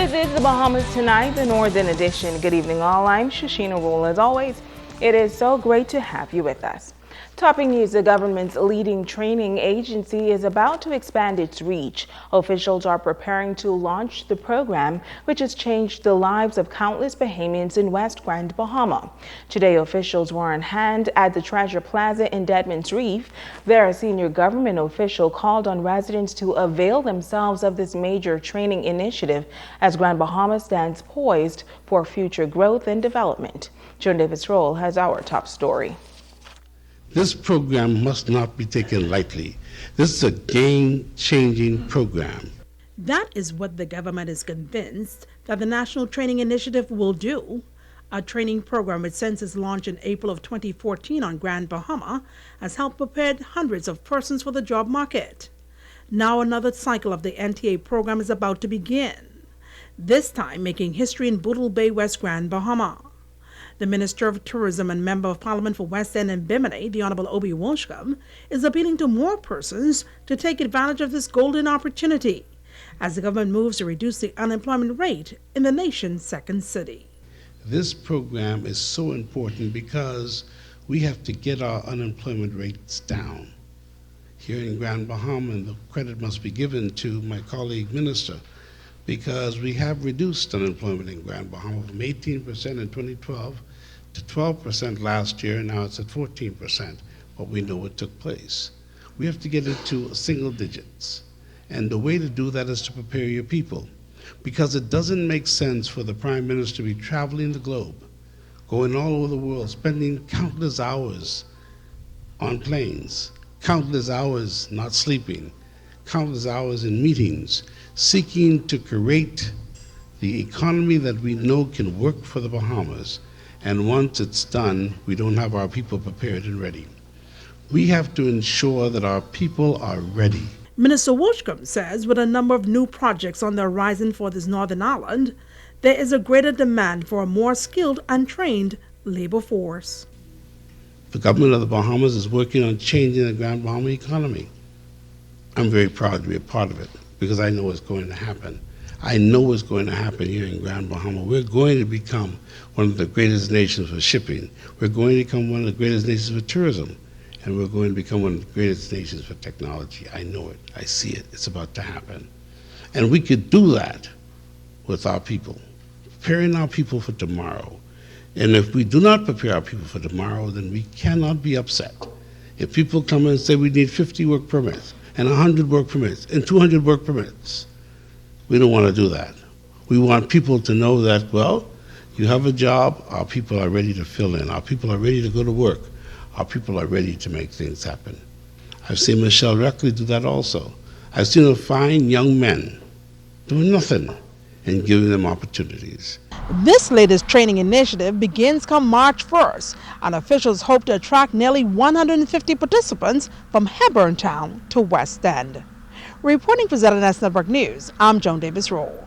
This is the Bahamas Tonight, the Northern Edition. Good evening all, I'm Shashina Rule. As always, it is so great to have you with us. Topping news, the government's leading training agency is about to expand its reach. Officials are preparing to launch the program, which has changed the lives of countless Bahamians in West Grand Bahama. Today, officials were on hand at the Treasure Plaza in Deadman's Reef. There, a senior government official called on residents to avail themselves of this major training initiative as Grand Bahama stands poised for future growth and development. Joan Davis-Roll has our top story. This program must not be taken lightly. This is a game-changing program. That is what the government is convinced that the National Training Initiative will do. A training program which since its launch in April of 2014 on Grand Bahama has helped prepare hundreds of persons for the job market. Now another cycle of the NTA program is about to begin, this time making history in Bootle Bay, West Grand Bahama. The Minister of Tourism and Member of Parliament for West End and Bimini, the Honorable Obi Walshcombe, is appealing to more persons to take advantage of this golden opportunity as the government moves to reduce the unemployment rate in the nation's second city. This program is so important because we have to get our unemployment rates down. Here in Grand Bahama, and the credit must be given to my colleague minister, because we have reduced unemployment in Grand Bahama from 18% in 2012 to 12% last year, and now it's at 14%, but we know what took place. We have to get it to single digits, and the way to do that is to prepare your people, because it doesn't make sense for the Prime Minister to be traveling the globe, going all over the world, spending countless hours on planes, countless hours not sleeping, countless hours in meetings, seeking to create the economy that we know can work for the Bahamas. And once it's done, we don't have our people prepared and ready. We have to ensure that our people are ready. Minister Walshcombe says with a number of new projects on the horizon for this northern island, there is a greater demand for a more skilled and trained labor force. The government of the Bahamas is working on changing the Grand Bahama economy. I'm very proud to be a part of it because I know what's going to happen. I know what's going to happen here in Grand Bahama. We're going to become one of the greatest nations for shipping. We're going to become one of the greatest nations for tourism. And we're going to become one of the greatest nations for technology. I know it. I see it. It's about to happen. And we could do that with our people, preparing our people for tomorrow. And if we do not prepare our people for tomorrow, then we cannot be upset. If people come and say we need 50 work permits, and 100 work permits, and 200 work permits, we don't want to do that. We want people to know that, well, you have a job, our people are ready to fill in, our people are ready to go to work, our people are ready to make things happen. I've seen Michelle Reckley do that also. I've seen her find young men doing nothing and giving them opportunities. This latest training initiative begins come March 1st, and officials hope to attract nearly 150 participants from Hebburn Town to West End. Reporting for ZNS Network News, I'm Joan Davis-Roll.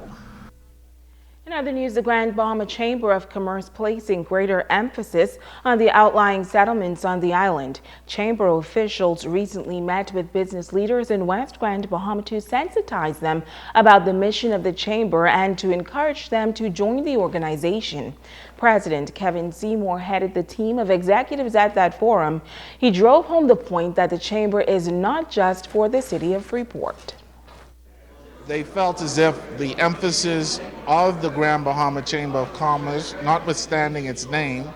In other news, the Grand Bahama Chamber of Commerce placing greater emphasis on the outlying settlements on the island. Chamber officials recently met with business leaders in West Grand Bahama to sensitize them about the mission of the chamber and to encourage them to join the organization. President Kevin Seymour headed the team of executives at that forum. He drove home the point that the chamber is not just for the city of Freeport. They felt as if the emphasis of the Grand Bahama Chamber of Commerce, notwithstanding its name,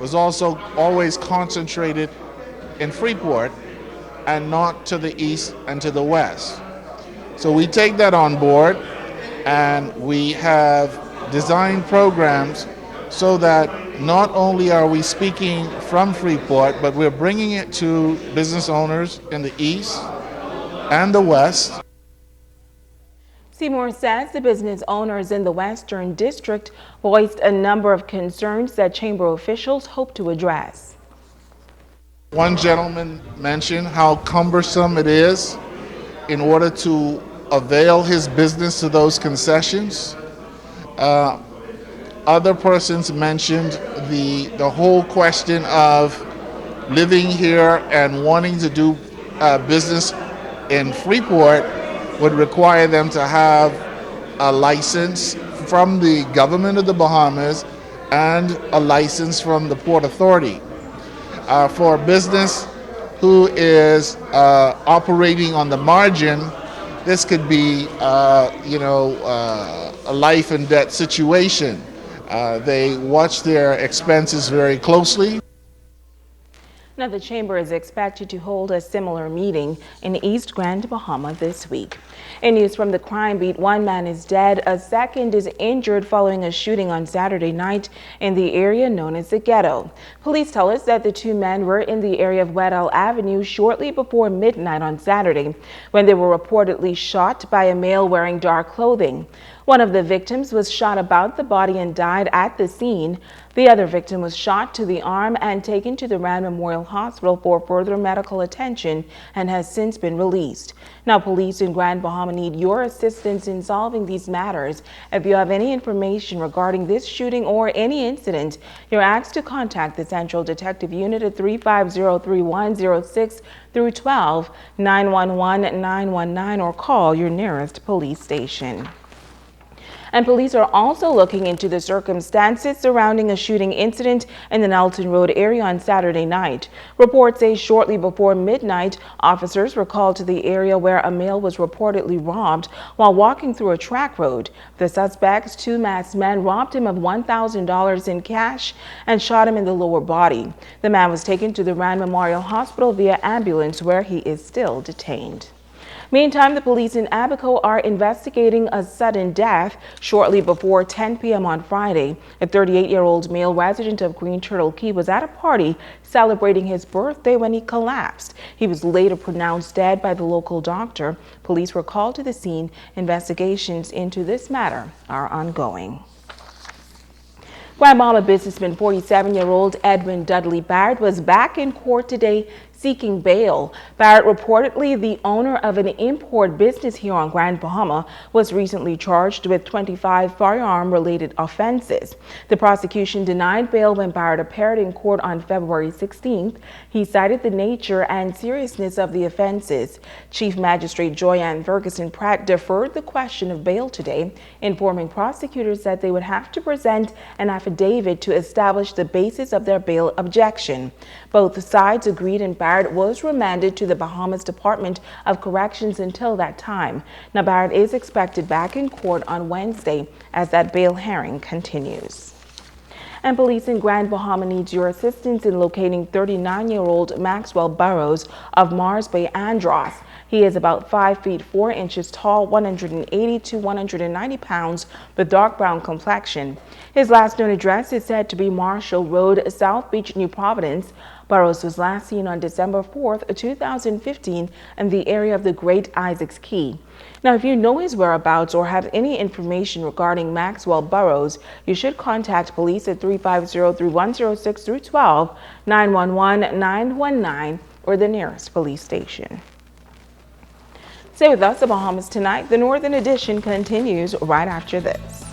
was also always concentrated in Freeport and not to the east and to the west. So we take that on board, and we have designed programs so that not only are we speaking from Freeport, but we're bringing it to business owners in the east and the west. Seymour says the business owners in the Western District voiced a number of concerns that chamber officials hope to address. One gentleman mentioned how cumbersome it is in order to avail his business to those concessions. Other persons mentioned the whole question of living here and wanting to do business in Freeport would require them to have a license from the government of the Bahamas and a license from the Port Authority. For a business who is operating on the margin, this could be, a life and death situation. They watch their expenses very closely. Now, the Chamber is expected to hold a similar meeting in East Grand Bahama this week. In news from the crime beat, one man is dead, a second is injured following a shooting on Saturday night in the area known as the Ghetto. Police tell us that the two men were in the area of Weddell Avenue shortly before midnight on Saturday when they were reportedly shot by a male wearing dark clothing. One of the victims was shot about the body and died at the scene. The other victim was shot to the arm and taken to the Rand Memorial Hospital for further medical attention and has since been released. Now, police in Grand Bahama need your assistance in solving these matters. If you have any information regarding this shooting or any incident, you're asked to contact the Central Detective Unit at 350-3106 through 12, 911-919, or call your nearest police station. And police are also looking into the circumstances surrounding a shooting incident in the Nelson Road area on Saturday night. Reports say shortly before midnight, officers were called to the area where a male was reportedly robbed while walking through a track road. The suspects, two masked men, robbed him of $1,000 in cash and shot him in the lower body. The man was taken to the Rand Memorial Hospital via ambulance, where he is still detained. Meantime, the police in Abaco are investigating a sudden death shortly before 10 p.m. on Friday. A 38-year-old male resident of Green Turtle Key was at a party celebrating his birthday when he collapsed. He was later pronounced dead by the local doctor. Police were called to the scene. Investigations into this matter are ongoing. Grand Bahama businessman 47-year-old Edwin Dudley Barrett was back in court today seeking bail. Barrett, reportedly the owner of an import business here on Grand Bahama, was recently charged with 25 firearm-related offenses. The prosecution denied bail when Barrett appeared in court on February 16th. He cited the nature and seriousness of the offenses. Chief Magistrate Joyanne Ferguson Pratt deferred the question of bail today, informing prosecutors that they would have to present an affidavit to establish the basis of their bail objection. Both sides agreed, and Barrett was remanded to the Bahamas Department of Corrections until that time. Now, Barrett is expected back in court on Wednesday as that bail hearing continues. And police in Grand Bahama needs your assistance in locating 39-year-old Maxwell Burrows of Mars Bay, Andros. He is about 5 feet 4 inches tall, 180 to 190 pounds, with dark brown complexion. His last known address is said to be Marshall Road, South Beach, New Providence. Burrows was last seen on December 4th, 2015 in the area of the Great Isaacs Key. Now, if you know his whereabouts or have any information regarding Maxwell Burrows, you should contact police at 350-3106 through 12, 911-919, or the nearest police station. Stay with us at Bahamas Tonight. The Northern Edition continues right after this.